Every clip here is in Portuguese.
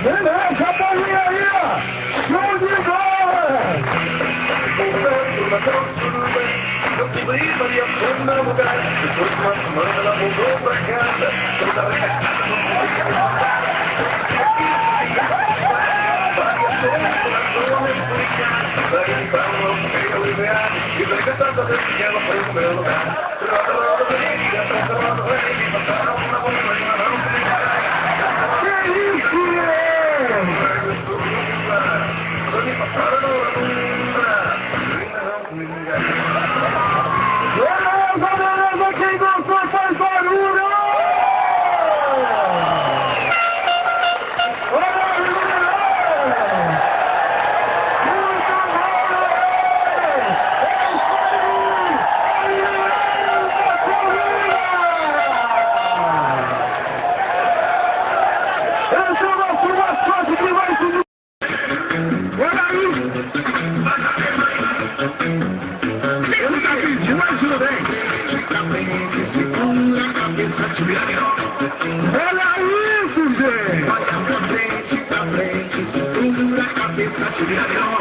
Beleza, bolinha aí, ó. Show de bola. Eu fui Maria foi no lugar. Depois de uma semana ela voltou pra casa. Toda recatada no e vai cantando desde que ela foi no meu lugar. Que isso, beleza, quem gostou faz barulho! Olha isso, gente! Olha pra frente, segura a cabeça, subir a virão!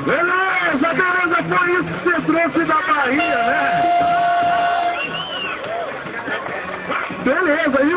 Beleza, beleza, foi isso que você trouxe da Bahia, né? Beleza, e